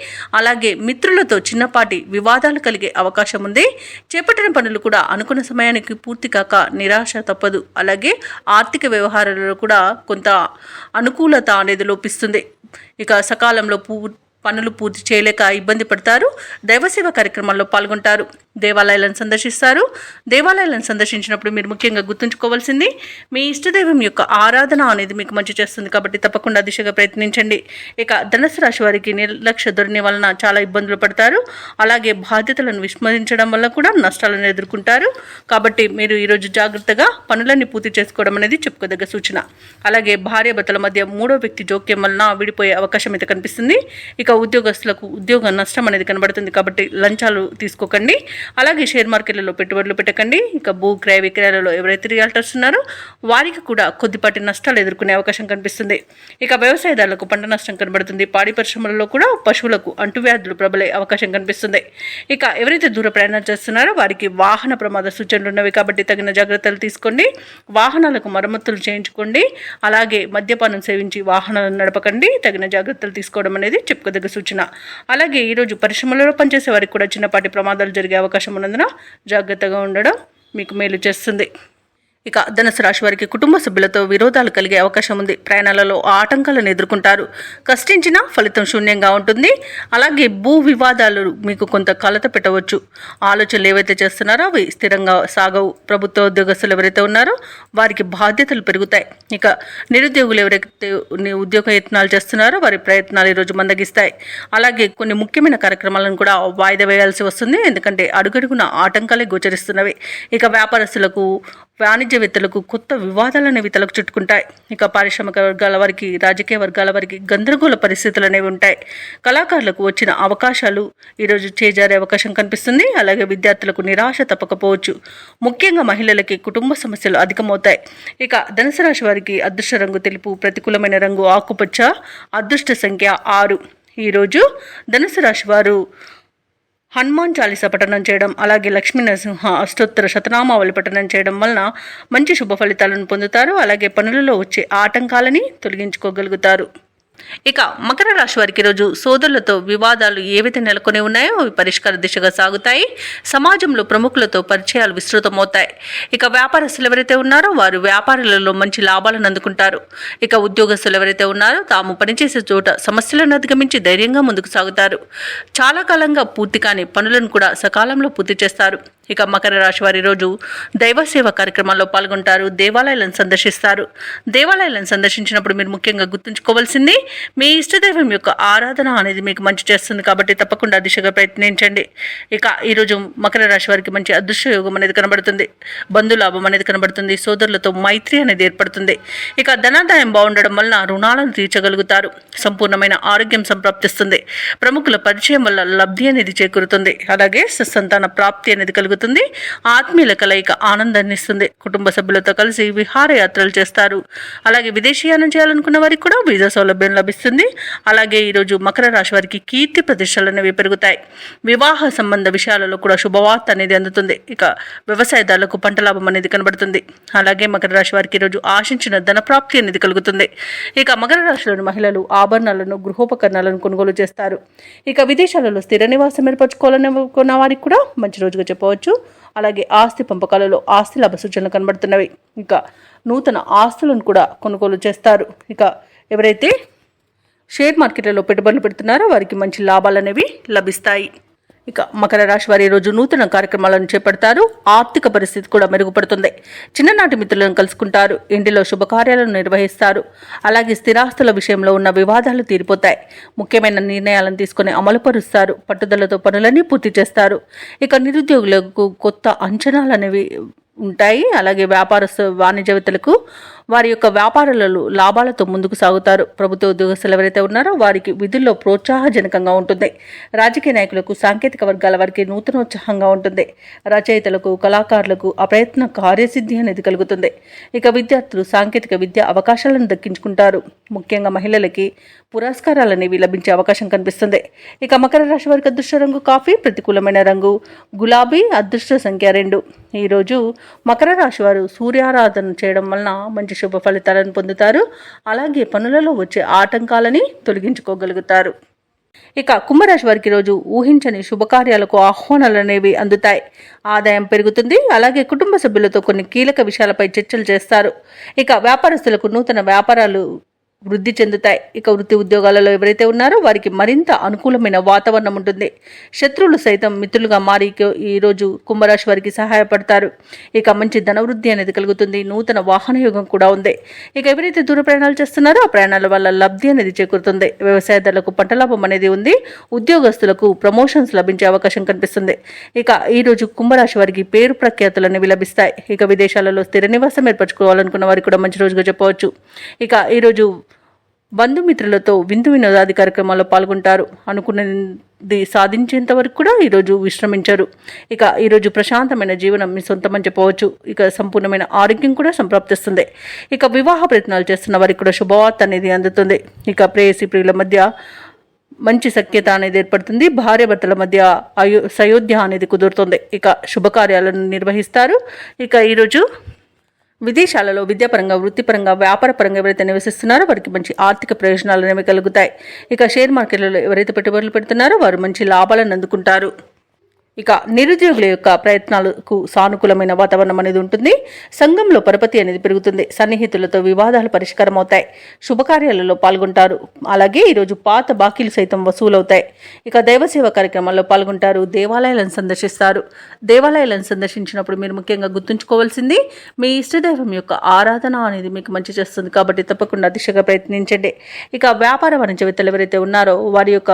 అలాగే మిత్రులతో చిన్నపాటి వివాదాలు కలిగే అవకాశం ఉంది. చేపట్టిన పనులు కూడా అనుకున్న సమయానికి పూర్తి కాక నిరాశ తప్పదు. అలాగే ఆర్థిక వ్యవహారాలలో కూడా కొంత అనుకూలత అనేది లోపిస్తుంది. ఇక సకాలంలో పనులు పూర్తి చేయలేక ఇబ్బంది పడతారు. దైవసేవ కార్యక్రమాల్లో పాల్గొంటారు. దేవాలయాలను సందర్శిస్తారు. దేవాలయాలను సందర్శించినప్పుడు మీరు ముఖ్యంగా గుర్తుంచుకోవాల్సింది మీ ఇష్టదైవం యొక్క ఆరాధన అనేది మీకు మంచి చేస్తుంది. కాబట్టి తప్పకుండా దిశగా ప్రయత్నించండి. ఇక ధనుసు రాశి వారికి నిర్లక్ష్య ధోరణి వలన చాలా ఇబ్బందులు పడతారు. అలాగే బాధ్యతలను విస్మరించడం వల్ల కూడా నష్టాలను ఎదుర్కొంటారు. కాబట్టి మీరు ఈరోజు జాగ్రత్తగా పనులన్నీ పూర్తి చేసుకోవడం అనేది చెప్పుకోదగ్గ సూచన. అలాగే భార్యాభర్తల మధ్య మూడో వ్యక్తి జోక్యం వలన విడిపోయే అవకాశం అయితే కనిపిస్తుంది. ఇక ఉద్యోగస్తులకు ఉద్యోగ నష్టం అనేది కనబడుతుంది. కాబట్టి లంచాలు తీసుకోకండి. అలాగే షేర్ మార్కెట్లలో పెట్టుబడులు పెట్టకండి. ఇక భూ క్రయ విక్రయాలలో ఎవరైతే రియల్టర్స్ ఉన్నారో వారికి కూడా కొద్దిపాటి నష్టాలు ఎదుర్కొనే అవకాశం కనిపిస్తుంది. ఇక వ్యవసాయదారులకు పంట నష్టం కనబడుతుంది. పాడి పరిశ్రమలలో కూడా పశువులకు అంటువ్యాధులు ప్రబలే అవకాశం కనిపిస్తుంది. ఇక ఎవరైతే దూర ప్రయాణాలు చేస్తున్నారో వారికి వాహన ప్రమాద సూచనలు ఉన్నవి. కాబట్టి తగిన జాగ్రత్తలు తీసుకోండి. వాహనాలకు మరమ్మతులు చేయించుకోండి. అలాగే మద్యపానం సేవించి వాహనాలను నడపకండి. తగిన జాగ్రత్తలు తీసుకోవడం అనేది చెప్పుకోదగ్గ సూచన. అలాగే ఈరోజు పరిశ్రమలలో పనిచేసే వారికి కూడా చిన్నపాటి ప్రమాదాలు జరిగే అవకాశం ఉన్నందున జాగ్రత్తగా ఉండడం మీకు మేలు చేస్తుంది. ఇక ధనుసు రాశి వారికి కుటుంబ సభ్యులతో విరోధాలు కలిగే అవకాశం ఉంది. ప్రయాణాలలో ఆటంకాలను ఎదుర్కొంటారు. కష్టించినా ఫలితం శూన్యంగా ఉంటుంది. అలాగే భూ వివాదాలు మీకు కొంత కలత పెట్టవచ్చు. ఆలోచనలు ఏవైతే చేస్తున్నారో అవి స్థిరంగా సాగవు. ప్రభుత్వ ఉద్యోగస్తులు ఎవరైతే ఉన్నారో వారికి బాధ్యతలు పెరుగుతాయి. ఇక నిరుద్యోగులు ఎవరైతే ఉద్యోగ యత్నాలు చేస్తున్నారో వారి ప్రయత్నాలు ఈరోజు మందగిస్తాయి. అలాగే కొన్ని ముఖ్యమైన కార్యక్రమాలను కూడా వాయిదా వేయాల్సి వస్తుంది. ఎందుకంటే అడుగడుగున ఆటంకాలే గోచరిస్తున్నవి. ఇక వ్యాపారస్తులకు వాణిజ్యవేత్తలకు కొత్త వివాదాలు అనేవి తలకు చుట్టుకుంటాయి. ఇక పారిశ్రామిక వర్గాల వారికి, రాజకీయ వర్గాల వారికి గందరగోళ పరిస్థితులు అనేవి ఉంటాయి. కళాకారులకు వచ్చిన అవకాశాలు ఈరోజు చేజారే అవకాశం కనిపిస్తుంది. అలాగే విద్యార్థులకు నిరాశ తప్పకపోవచ్చు. ముఖ్యంగా మహిళలకి కుటుంబ సమస్యలు అధికమవుతాయి. ఇక ధనుసు రాశి వారికి అదృష్ట రంగు తెలుపు, ప్రతికూలమైన రంగు ఆకుపచ్చ, అదృష్ట సంఖ్య 6. ఈరోజు ధనుసు రాశి వారు హనుమాన్ చాలీసా పఠనం చేయడం, అలాగే లక్ష్మీ నరసింహ అష్టోత్తర శతనామావళి పఠనం చేయడం వలన మంచి శుభ ఫలితాలను పొందుతారు. అలాగే పనులలో వచ్చే ఆటంకాలని తొలగించుకోగలుగుతారు. ఇక మకర రాశి వారికి ఈరోజు సోదరులతో వివాదాలు ఏవైతే నెలకొని ఉన్నాయో అవి పరిష్కార దిశగా సాగుతాయి. సమాజంలో ప్రముఖులతో పరిచయాలు విస్తృతమవుతాయి. ఇక వ్యాపారస్తులు ఎవరైతే ఉన్నారో వారు వ్యాపారాలలో మంచి లాభాలను అందుకుంటారు. ఇక ఉద్యోగస్తులు ఎవరైతే ఉన్నారో తాము పనిచేసే చోట సమస్యలను అధిగమించి ధైర్యంగా ముందుకు సాగుతారు. చాలా కాలంగా పూర్తి కాని పనులను కూడా సకాలంలో పూర్తి చేస్తారు. ఇక మకర రాశి వారి రోజు దైవ సేవ కార్యక్రమాల్లో పాల్గొంటారు. దేవాలయాలను సందర్శిస్తారు. దేవాలయాలను సందర్శించినప్పుడు మీరు ముఖ్యంగా గుర్తుంచుకోవాల్సింది మీ ఇష్టదైవం యొక్క ఆరాధన అనేది మీకు మంచి చేస్తుంది. కాబట్టి తప్పకుండా దిశగా ప్రయత్నించండి. ఇక ఈరోజు మకర రాశి వారికి మంచి అదృశ్య యోగం అనేది కనబడుతుంది. బంధులాభం అనేది కనబడుతుంది. సోదరులతో మైత్రి అనేది ఏర్పడుతుంది. ఇక ధనాదాయం బాగుండడం వలన రుణాలను తీర్చగలుగుతారు. సంపూర్ణమైన ఆరోగ్యం సంప్రాప్తిస్తుంది. ప్రముఖుల పరిచయం వల్ల లబ్ధి అనేది చేకూరుతుంది. అలాగే సుసంతాన ప్రాప్తి అనేది కలుగుతుంది. ఆత్మీయుల కలయిక ఆనందాన్ని ఇస్తుంది. కుటుంబ సభ్యులతో కలిసి విహారయాత్రలు చేస్తారు. అలాగే విదేశీయానం చేయాలనుకున్న వారికి కూడా వీసా సౌలభ్యం లభిస్తుంది. అలాగే ఈరోజు మకర రాశి వారికి కీర్తి ప్రతిష్టలు అనేవి పెరుగుతాయి. వివాహ సంబంధ విషయాలలో కూడా శుభవార్త అనేది అందుతుంది. ఇక వ్యవసాయదారులకు పంట లాభం అనేది కనబడుతుంది. అలాగే మకర రాశి వారికి ఈరోజు ఆశించిన ధన ప్రాప్తి అనేది కలుగుతుంది. ఇక మకర రాశిలోని మహిళలు ఆభరణాలను, గృహోపకరణాలను కొనుగోలు చేస్తారు. ఇక విదేశాలలో స్థిర నివాసం ఏర్పరచుకోవాలనుకున్న వారికి కూడా మంచి రోజుగా చెప్పవచ్చు. అలాగే ఆస్తి పంపకాలలో ఆస్తి లాభ సూచనలు కనబడుతున్నవి. ఇక నూతన ఆస్తులను కూడా కొనుగోలు చేస్తారు. ఇక ఎవరైతే షేర్ మార్కెట్లలో పెట్టుబడులు పెడుతున్నారో వారికి మంచి లాభాలు అనేవి లభిస్తాయి. ఇక మకర రాశి వారి రోజు నూతన కార్యక్రమాలను చేపడతారు. ఆర్థిక పరిస్థితి కూడా మెరుగుపడుతుంది. చిన్ననాటి మిత్రులను కలుసుకుంటారు. ఇంటిలో శుభకార్యాలను నిర్వహిస్తారు. అలాగే స్థిరాస్తుల విషయంలో ఉన్న వివాదాలు తీరిపోతాయి. ముఖ్యమైన నిర్ణయాలను తీసుకుని అమలుపరుస్తారు. పట్టుదలతో పనులన్నీ పూర్తి చేస్తారు. ఇక నిరుద్యోగులకు కొత్త అంచనాలు అనేవి ఉంటాయి. అలాగే వాణిజ్యవేత్తలకు వారి యొక్క వ్యాపారాలలో లాభాలతో ముందుకు సాగుతారు. ప్రభుత్వ ఉద్యోగస్తులు ఎవరైతే ఉన్నారో వారికి విధుల్లో ప్రోత్సాహజనకంగా ఉంటుంది. రాజకీయ నాయకులకు, సాంకేతిక వర్గాల వారికి నూతనోత్సాహంగా ఉంటుంది. రచయితలకు, కళాకారులకు అప్రయత్న కార్యసిద్ధి అనేది కలుగుతుంది. ఇక విద్యార్థులు సాంకేతిక విద్య అవకాశాలను దక్కించుకుంటారు. ముఖ్యంగా మహిళలకి పురస్కారాలు అనేవి లభించే అవకాశం కనిపిస్తుంది. ఇక మకర రాశి వారికి అదృష్ట రంగు కాఫీ, ప్రతికూలమైన రంగు గులాబీ, అదృష్ట సంఖ్య 2. ఈరోజు మకర రాశి వారు సూర్యారాధన చేయడం వలన మంచి శుభ ఫలితాలను పొందుతారు. అలాగే పనులలో వచ్చే ఆటంకాలని తొలగించుకోగలుగుతారు. ఇక కుంభరాశి వారికి రోజు ఊహించని శుభకార్యాలకు ఆహ్వానాలు అనేవి అందుతాయి. ఆదాయం పెరుగుతుంది. అలాగే కుటుంబ సభ్యులతో కొన్ని కీలక విషయాలపై చర్చలు చేస్తారు. ఇక వ్యాపారస్తులకు నూతన వ్యాపారాలు వృద్ధి చెందుతాయి. ఇక వృత్తి ఉద్యోగాలలో ఎవరైతే ఉన్నారో వారికి మరింత అనుకూలమైన వాతావరణం ఉంటుంది. శత్రువులు సైతం మిత్రులుగా మారి ఈరోజు కుంభరాశి వారికి సహాయపడతారు. ఇక మంచి ధనవృద్ధి అనేది కలుగుతుంది. నూతన వాహన యోగం కూడా ఉంది. ఇక ఎవరైతే దూర ప్రయాణాలు చేస్తున్నారో ఆ ప్రయాణాల వల్ల లబ్ధి అనేది చేకూరుతుంది. వ్యవసాయదారులకు పంట లాభం అనేది ఉంది. ఉద్యోగస్తులకు ప్రమోషన్స్ లభించే అవకాశం కనిపిస్తుంది. ఇక ఈరోజు కుంభరాశి వారికి పేరు ప్రఖ్యాతులు అనేవి లభిస్తాయి. ఇక విదేశాలలో స్థిర నివాసం ఏర్పరచుకోవాలనుకున్న వారికి కూడా మంచి రోజుగా చెప్పవచ్చు. ఇక ఈరోజు బంధుమిత్రులతో విందు వినోదాది కార్యక్రమాల్లో పాల్గొంటారు. అనుకున్నది సాధించేంత వరకు కూడా ఈరోజు విశ్రమించారు. ఇక ఈరోజు ప్రశాంతమైన జీవనం మీ సొంతమని చెప్పవచ్చు. ఇక సంపూర్ణమైన ఆరోగ్యం కూడా సంప్రాప్తిస్తుంది. ఇక వివాహ ప్రయత్నాలు చేస్తున్న వారికి కూడా శుభవార్త అనేది అందుతుంది. ఇక ప్రేయసి ప్రియుల మధ్య మంచి సఖ్యత అనేది ఏర్పడుతుంది. భార్యాభర్తల మధ్య సయోధ్య అనేది కుదురుతుంది. ఇక శుభకార్యాలను నిర్వహిస్తారు. ఇక ఈరోజు విదేశాలలో విద్యాపరంగా, వృత్తిపరంగా, వ్యాపారపరంగా ఎవరైతే నివసిస్తున్నారో వారికి మంచి ఆర్థిక ప్రయోజనాలు అనేవి కలుగుతాయి. ఇక షేర్ మార్కెట్లలో ఎవరైతే పెట్టుబడులు పెడుతున్నారో వారు మంచి లాభాలను అందుకుంటారు. ఇక నిరుద్యోగుల యొక్క ప్రయత్నాలకు సానుకూలమైన వాతావరణం అనేది ఉంటుంది. సంఘంలో పరపతి అనేది పెరుగుతుంది. సన్నిహితులతో వివాదాలు పరిష్కారం అవుతాయి. శుభకార్యాలలో పాల్గొంటారు. అలాగే ఈరోజు పాత బాకీలు సైతం వసూలవుతాయి. ఇక దైవసేవ కార్యక్రమాల్లో పాల్గొంటారు. దేవాలయాలను సందర్శిస్తారు. దేవాలయాలను సందర్శించినప్పుడు మీరు ముఖ్యంగా గుర్తుంచుకోవాల్సింది మీ ఇష్టదైవం యొక్క ఆరాధన అనేది మీకు మంచి చేస్తుంది. కాబట్టి తప్పకుండా దిశగా ప్రయత్నించండి. ఇక వ్యాపార వాణిజ్యవేత్తలు ఎవరైతే ఉన్నారో వారి యొక్క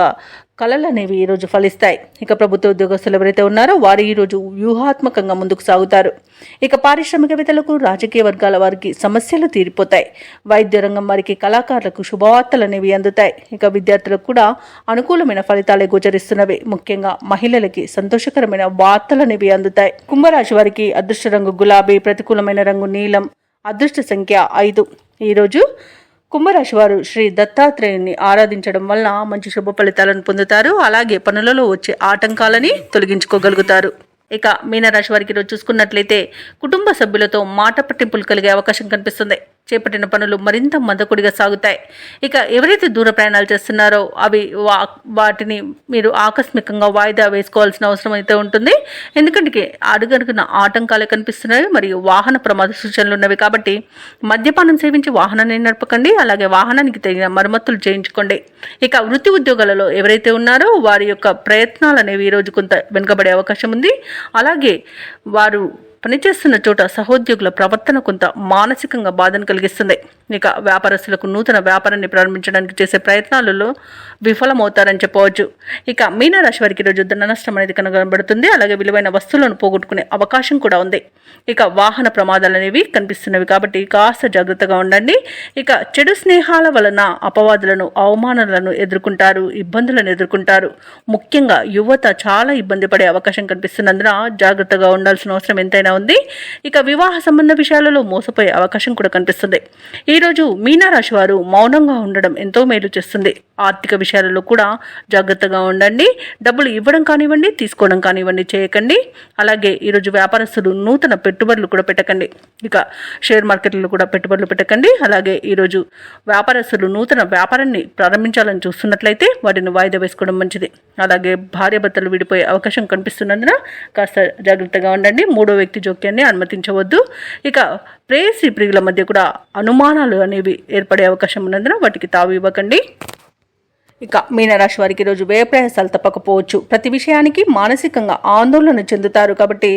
కళలు అనేవి ఈరోజు ఫలిస్తాయి. ఇక ప్రభుత్వ ఉద్యోగస్తులు ఎవరైతే ఉన్నారో వారు ఈరోజు వ్యూహాత్మకంగా ముందుకు సాగుతారు. ఇక పారిశ్రామికవేత్తలకు, రాజకీయ వర్గాల వారికి సమస్యలు తీరిపోతాయి. వైద్య రంగం వారికి, కళాకారులకు శుభవార్తలు అనేవి అందుతాయి. ఇక విద్యార్థులకు కూడా అనుకూలమైన ఫలితాలే గోచరిస్తున్నవి. ముఖ్యంగా మహిళలకి సంతోషకరమైన వార్తలు అనేవి అందుతాయి. కుంభరాశి వారికి అదృష్ట రంగు గులాబీ, ప్రతికూలమైన రంగు నీలం, అదృష్ట సంఖ్య 5. ఈరోజు కుంభరాశి వారు శ్రీ దత్తాత్రేయుని ఆరాధించడం వల్ల మంచి శుభ ఫలితాలను పొందుతారు. అలాగే పనులలో వచ్చే ఆటంకాలని తొలగించుకోగలుగుతారు. ఇక మీనరాశి వారికి ఈరోజు చూసుకున్నట్లయితే కుటుంబ సభ్యులతో మాట పట్టింపులు కలిగే అవకాశం కనిపిస్తుంది. చేపట్టిన పనులు మరింత మందకొడిగా సాగుతాయి. ఇక ఎవరైతే దూర ప్రయాణాలు చేస్తున్నారో అవి వాటిని మీరు ఆకస్మికంగా వాయిదా వేసుకోవాల్సిన అవసరం అయితే ఉంటుంది. ఎందుకంటే అడుగడుగున ఆటంకాలు కనిపిస్తున్నాయి మరియు వాహన ప్రమాద సూచనలు ఉన్నవి. కాబట్టి మద్యపానం సేవించి వాహనాన్ని నడపకండి. అలాగే వాహనానికి తగిన మరమ్మతులు చేయించుకోండి. ఇక వృత్తి ఉద్యోగాలలో ఎవరైతే ఉన్నారో వారి యొక్క ప్రయత్నాలు అనేవి ఈరోజు కొంత వెనుకబడే అవకాశం ఉంది. అలాగే వారు పనిచేస్తున్న చోట సహోద్యోగుల ప్రవర్తన కొంత మానసికంగా బాధను కలిగిస్తుంది. ఇక వ్యాపారస్తులకు నూతన వ్యాపారాన్ని ప్రారంభించడానికి చేసే ప్రయత్నాలలో విఫలమవుతారని చెప్పవచ్చు. ఇక మీనరాశి వారికి ఈరోజు ధన నష్టం అనేది కనబడుతుంది. అలాగే విలువైన వస్తువులను పోగొట్టుకునే అవకాశం కూడా ఉంది. ఇక వాహన ప్రమాదాలు అనేవి కనిపిస్తున్నవి. కాబట్టి కాస్త జాగ్రత్తగా ఉండండి. ఇక చెడు స్నేహాల వలన అపవాదులను, అవమానాలను ఎదుర్కొంటారు, ఇబ్బందులను ఎదుర్కొంటారు. ముఖ్యంగా యువత చాలా ఇబ్బంది పడే అవకాశం కనిపిస్తున్నందున జాగ్రత్తగా ఉండాల్సిన అవసరం ఎంతైనా ఉంది. ఇక వివాహ సంబంధ విషయాలలో మోసపోయే అవకాశం కూడా కనిపిస్తుంది. ఈరోజు మీనరాశి వారు మౌనంగా ఉండడం ఎంతో మేలు చేస్తుంది. ఆర్థిక విషయాలలో కూడా జాగ్రత్తగా ఉండండి. డబ్బులు ఇవ్వడం కానివ్వండి, తీసుకోవడం కానివ్వండి చేయకండి. అలాగే ఈరోజు వ్యాపారస్తులు నూతన పెట్టుబడులు కూడా పెట్టకండి. ఇక షేర్ మార్కెట్లలో కూడా పెట్టుబడులు పెట్టకండి. అలాగే ఈరోజు వ్యాపారస్తులు నూతన వ్యాపారాన్ని ప్రారంభించాలని చూస్తున్నట్లయితే వాటిని వాయిదా వేసుకోవడం మంచిది. అలాగే భార్యాభర్తలు విడిపోయే అవకాశం కనిపిస్తున్నందున కాస్త జాగ్రత్తగా ఉండండి. మూడో వ్యక్తి జోక్యాన్ని అనుమతించవద్దు. ఇక ప్రేయసి ప్రియుల మధ్య కూడా అనుమానాలు అనేవి ఏర్పడే అవకాశం ఉన్నందున వాటికి తావు ఇవ్వకండి. ఇక మీనరాశి వారికి ఈరోజు వ్యయ ప్రయాసాలు తప్పకపోవచ్చు. ప్రతి విషయానికి మానసికంగా ఆందోళన చెందుతారు. కాబట్టి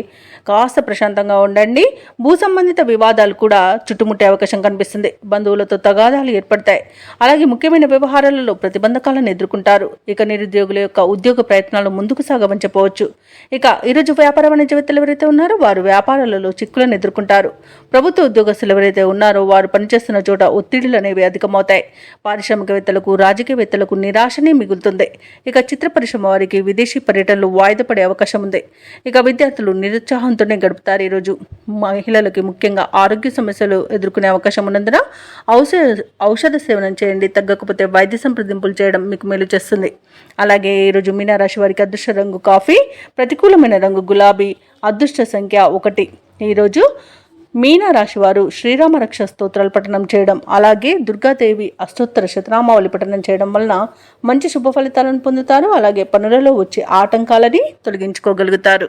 కాస్త ప్రశాంతంగా ఉండండి. భూ సంబంధిత వివాదాలు కూడా చుట్టుముట్టే అవకాశం కనిపిస్తుంది. బంధువులతో తగాదాలు ఏర్పడతాయి. అలాగే ముఖ్యమైన వ్యవహారాలలో ప్రతిబంధకాలను ఎదుర్కొంటారు. ఇక నిరుద్యోగుల యొక్క ఉద్యోగ ప్రయత్నాలు ముందుకు సాగవని చెప్పవచ్చు. ఇక ఈరోజు వ్యాపార వాణిజ్యవేత్తలు ఎవరైతే ఉన్నారో వారు వ్యాపారాలలో చిక్కులను ఎదుర్కొంటారు. ప్రభుత్వ ఉద్యోగస్తులు ఎవరైతే ఉన్నారో వారు పనిచేస్తున్న చోట ఒత్తిడులు అనేవి అధికమవుతాయి. పారిశ్రామికవేత్తలకు, రాజకీయవేత్తలకు నిరాశనే మిగులుతుంది. ఇక చిత్ర పరిశ్రమ వారికి విదేశీ పర్యటనలు వాయిదా పడే అవకాశం ఉంది. ఇక విద్యార్థులు నిరుత్సాహంతోనే గడుపుతారు. ఈరోజు మహిళలకి ముఖ్యంగా ఆరోగ్య సమస్యలు ఎదుర్కొనే అవకాశం ఉన్నందున ఔషధ సేవనం చేయండి. తగ్గకపోతే వైద్య సంప్రదింపులు చేయడం మీకు మేలు చేస్తుంది. అలాగే ఈరోజు మీనరాశి వారికి అదృష్ట రంగు కాఫీ, ప్రతికూలమైన రంగు గులాబీ, అదృష్ట సంఖ్య 1. ఈరోజు మీనరాశి వారు శ్రీరామ రక్ష స్తోత్రాలు పఠనం చేయడం, అలాగే దుర్గాదేవి అష్టోత్తర శతనామావళి పఠనం చేయడం వలన మంచి శుభ ఫలితాలను పొందుతారు. అలాగే పనులలో వచ్చే ఆటంకాలని తొలగించుకోగలుగుతారు.